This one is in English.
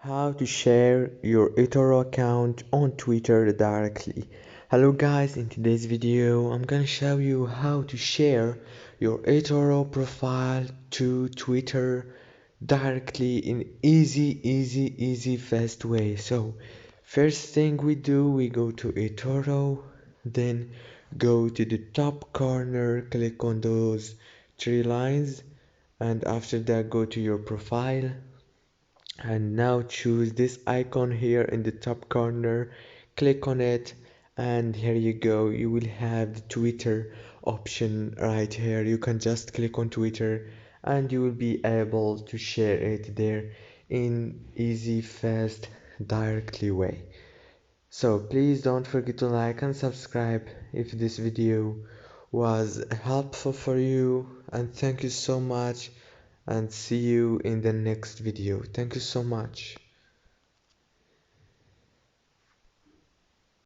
How to share your Etoro account on Twitter directly. Hello guys, in today's video I'm gonna show you how to share your Etoro profile to Twitter directly in easy fast way. So first thing we do, we go to Etoro, then go to the top corner, click on those three lines, and after that go to your profile, and now choose this icon here in the top corner, click on it, and here you go, you will have the Twitter option right here. You can just click on Twitter and you will be able to share it there in easy, fast, directly way. So please don't forget to like and subscribe if this video was helpful for you, and thank you so much, and see you in the next video. Thank you so much.